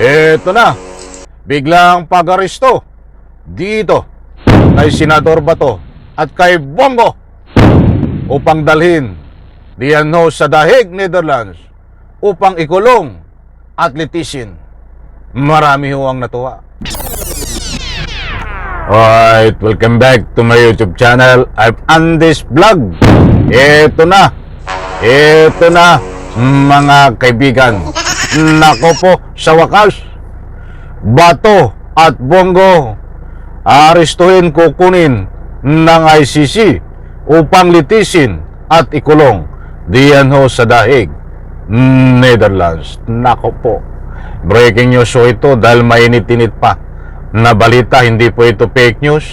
Eto na, biglang pag-aresto dito kay Senador Bato at kay Bongo upang dalhin diyan ho sa The Hague, Netherlands upang ikulong at litisin. Marami ho ang natuwa. Alright, welcome back to my YouTube channel. I'm Andes Vlog. Eto na mga kaibigan. Nako po, sa wakas, Bato at Bongo aarestuhin, kukunin ng ICC upang litisin at ikulong diyan ho sa The Hague, Netherlands. Nako po, breaking news ho ito dahil mainit-init pa na balita, hindi po ito fake news.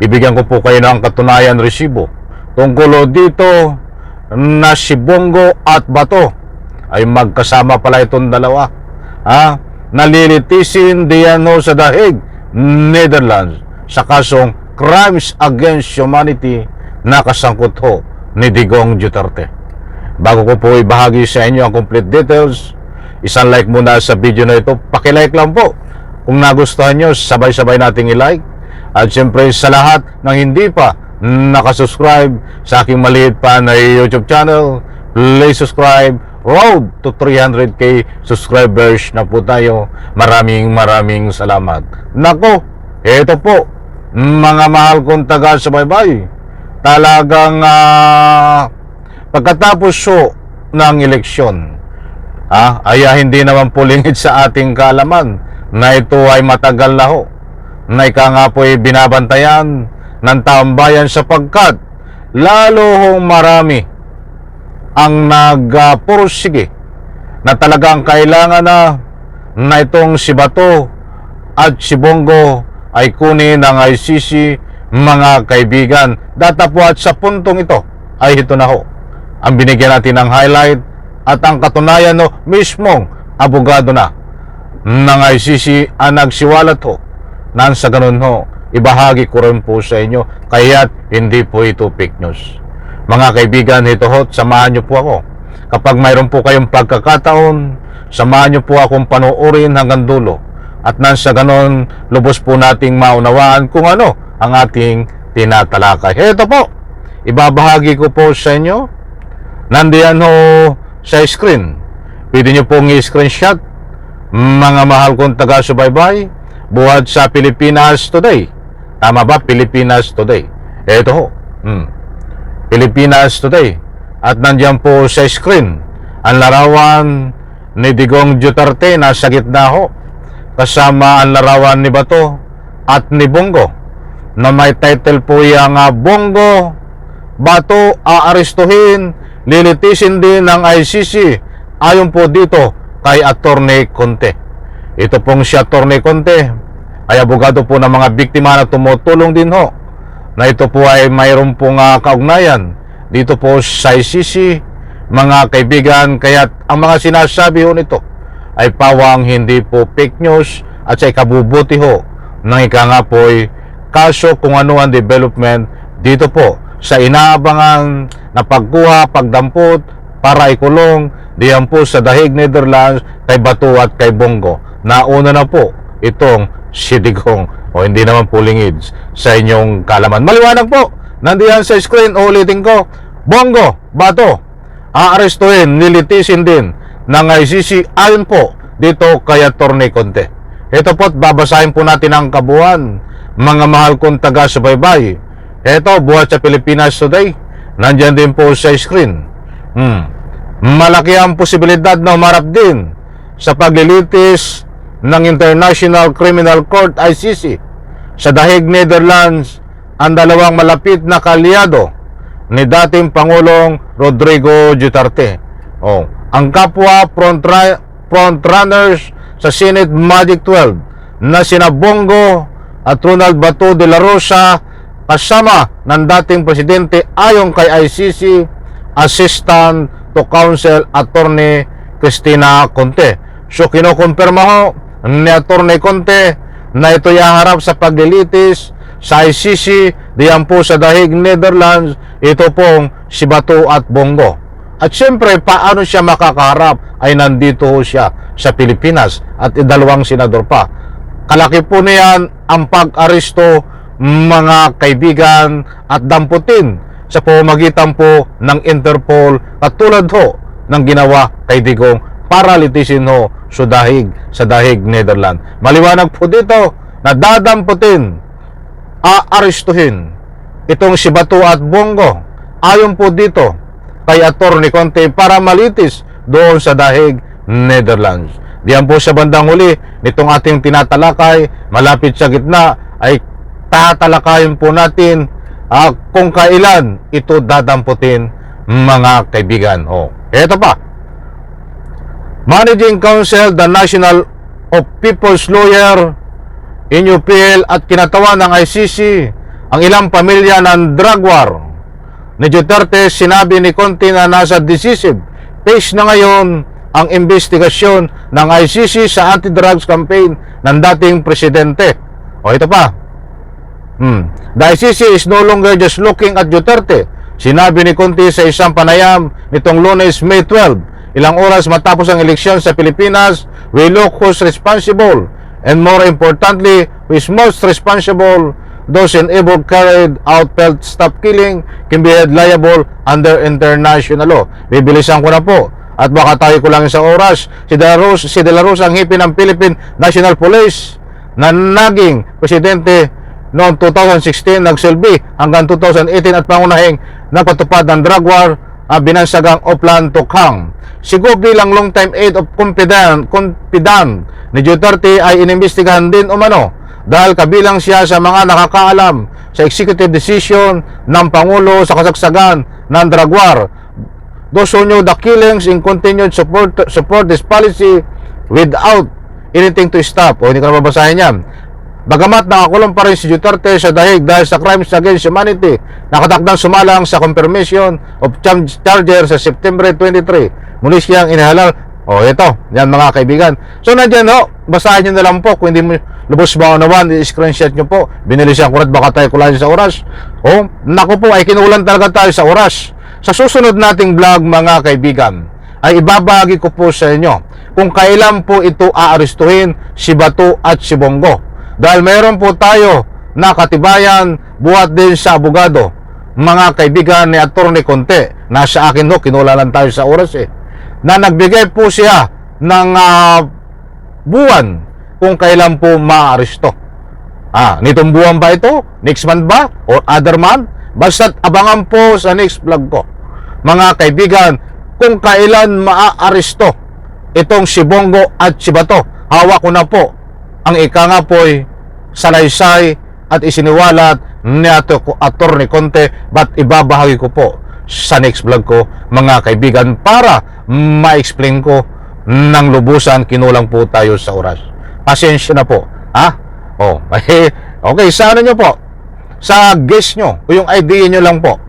Ibigyan ko po kayo ng katunayan resibo tungkol dito na si Bongo at Bato ay magkasama pala itong dalawa, nalilitisin diyan ho sa The Hague, Netherlands sa kasong Crimes Against Humanity na kasangkot ho ni Digong Duterte. Bago ko po ibahagi sa inyo ang complete details, isang like muna sa video na ito. Pakilike lang po kung nagustuhan nyo, sabay-sabay nating i-like. At siyempre sa lahat ng hindi pa nakasubscribe sa aking maliit pa na YouTube channel, please subscribe. Road to 300k subscribers na po tayo. Maraming salamat. Nako, eto po mga mahal kong taga-subaybay, talagang pagkatapos ng eleksyon, ay hindi naman po lingid sa ating kaalaman na ito ay matagal na ho, na ika nga po ay binabantayan ng taong bayan sapagkat lalo hong marami ang nagpursige na talagang kailangan na itong si Bato at si Bongo ay kunin ng ICC, mga kaibigan. Datapwat sa puntong ito ay ito na ho ang binigyan natin ng highlight at ang katunayan mismong abogado na ng ICC ang nagsiwalat ho nang sa ganun ho ibahagi ko rin po sa inyo, kaya't hindi po ito fake news. Mga kaibigan, ito ho, samahan nyo po ako. Kapag mayroon po kayong pagkakataon, samahan nyo po akong panoorin hanggang dulo. At nang sa ganon, lubos po nating maunawaan kung ano ang ating tinatalakay. Ito po, ibabahagi ko po sa inyo. Nandiyan ho sa screen. Pwede nyo pong i-screenshot, mga mahal kong taga-subaybay, buhat sa Pilipinas Today. Tama ba? Pilipinas Today. Ito ho. Pilipinas Today. At nandiyan po sa screen ang larawan ni Digong Duterte na sa gitna ho, kasama ang larawan ni Bato at ni Bongo na may title po yung Bongo, Bato aarestuhin, lilitisin din ng ICC ayon po dito kay Attorney Conte. Ito pong si Attorney Conte ay abogado po ng mga biktima na tumutulong din ho na ito po ay mayroon pong kaugnayan dito po sa ICC, mga kaibigan. Kaya ang mga sinasabi ho nito ay pawang hindi po fake news at sa ikabubuti ho ng ika nga po ay kaso kung ano ang development dito po sa inaabangan na pagkuha, pagdampot para ikulong diyan po sa The Hague, Netherlands kay Bato at kay Bongo. Nauna na po itong si Digong, o hindi naman po lingid sa inyong kalaman. Maliwanag po, nandiyan sa screen, ulitin ko, Bongo, Bato aarestuhin, nilitisin din ng ICC ayon po dito kay Attorney Conte. Ito po't babasahin po natin ang kabuuan, mga mahal kong taga-subaybay. Ito, buhat sa Pilipinas Today, nandiyan din po sa screen. Malaki ang posibilidad na humarap din sa paglilitis ng International Criminal Court ICC sa The Hague, Netherlands ang dalawang malapit na kaalyado ni dating Pangulong Rodrigo Duterte. Ang kapwa frontrunners sa Senate Magic 12 na sina Bongo at Ronald Bato de la Rosa kasama ng dating presidente ayon kay ICC Assistant to Counsel Attorney Cristina Conte. So kinukumpirma ho ni Attorney Conte na ito yaharap sa paglilitis sa ICC diyan po sa The Hague, Netherlands. Ito pong si Bato at Bongo At syempre, paano siya makakaharap ay nandito siya sa Pilipinas at dalawang senador pa. Kalaki po niyan ang pag-aresto, mga kaibigan, at damputin sa pamamagitan po ng Interpol, katulad ho ng ginawa kay Digong para litisin ho sa dahig Netherlands. Maliwanag po dito na dadamputin, aarestuhin itong si Bato at Bongo ayon po dito kay Atty. Conte para malitis doon sa dahig Netherlands. Diyan po sa bandang huli nitong ating tinatalakay, malapit sa gitna, ay tatalakayin po natin kung kailan ito dadamputin, mga kaibigan. Ito pa. Managing Council, the National of People's Lawyer, NUPL at kinatawan ng ICC ang ilang pamilya ng drug war ni Duterte. Sinabi ni Conte na nasa decisive phase na ngayon ang investigasyon ng ICC sa anti-drugs campaign ng dating presidente. Ito pa. The ICC is no longer just looking at Duterte. Sinabi ni Conte sa isang panayam nitong Lunes, May 12, ilang oras matapos ang eleksyon sa Pilipinas. We look who's responsible, and more importantly, who is most responsible. Those enabled carried out felt stop killing can be held liable under international law. Bibilisan ko na po at baka tayo kulang sa oras. Si De La Rosa ang hipi ng Philippine National Police na naging presidente noong 2016, nagsilbi hanggang 2018 at pangunahing nagpatupad ng drug war, binansagang Oplan Tokhang. Sigo bilang long-time aide of confidant ni Duterte ay inimbestigahan din umano dahil kabilang siya sa mga nakakaalam sa executive decision ng Pangulo sa kasagsagan ng drug war. Those who knew the killings and continued support this policy without anything to stop. Hindi ko na babasahin yan. Bagamat nakakulong pa rin si Duterte sa dahig dahil sa crimes against humanity, nakatakdang sumalang sa confirmation of charges sa September 23. Muli siyang inihalal. Ito. Yan, mga kaibigan. So, nandiyan basahin nyo na lang po. Kung hindi mo lubos maunawan, i-screenshot nyo po. Binilisan ko rin, baka tayo kulang sa oras. Naku po, ay kinulan talaga tayo sa oras. Sa susunod nating vlog, mga kaibigan, ay ibabahagi ko po sa inyo kung kailan po ito aarestuhin, si Bato at si Bongo. Dahil mayroon po tayo na katibayan buhat din sa abogado, mga kaibigan ni Atty. Conte. Nasa akin kinulalan tayo sa oras na nagbigay po siya ng buwan kung kailan po maaresto. Nitong buwan ba ito? Next month ba? Or other month? Basta't abangan po sa next vlog ko, mga kaibigan, kung kailan maaaresto itong si Bongo at si Bato. Hawak ko na po ang ika nga po'y salaysay at isiniwalat ni Atty. Conte, but ibabahagi ko po sa next vlog ko, mga kaibigan, para ma-explain ko ng lubusan. Kinulang po tayo sa oras. Pasensya na po. Okay, sa ano nyo po? Sa guess nyo, o yung idea nyo lang po.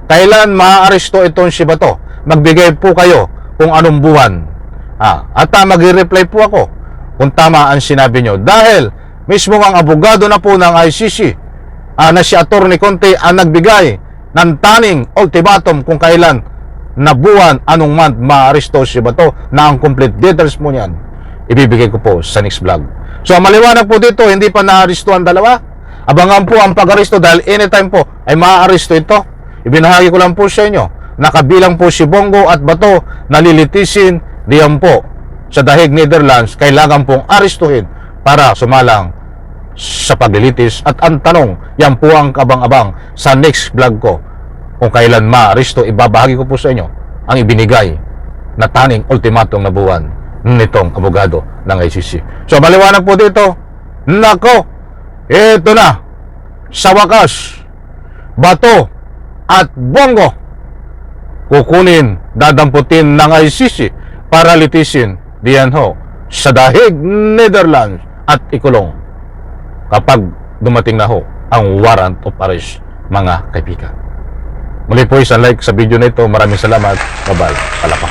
Kailan maaaresto itong si Bato? Magbigay po kayo kung anong buwan. At mag-reply po ako kung tama ang sinabi nyo. Dahil mismo ang abogado na po ng ICC na si Atty. Conte ang nagbigay ng taning ultimatum kung kailan na buwan, anong month maaresto si Bato, na ang complete details mo niyan ibibigay ko po sa next vlog. So maliwanag po dito, hindi pa naaresto ang dalawa. Abangan po ang pag-aresto dahil anytime po ay maaaresto ito. Ibinahagi ko lang po sa inyo, nakabilang po si Bongo at Bato na lilitisin diyan po sa dahig Netherlands. Kailangan pong arestuhin para sumalang sa paglilitis. At ang tanong, yan po ang kabang-abang sa next vlog ko. Kung kailan maaresto, ibabahagi ko po sa inyo ang ibinigay na taning ultimatum na buwan nitong abogado ng ICC. So maliwanag po dito, nako, ito na, sa wakas, Bato at Bongo kukunin, dadamputin ng ICC para litisin diyan sa dahig Netherlands at ikulong kapag dumating na ang warrant of arrest, mga kaibigan. Muli po isang like sa video na ito. Maraming salamat. Bye-bye. Palapa.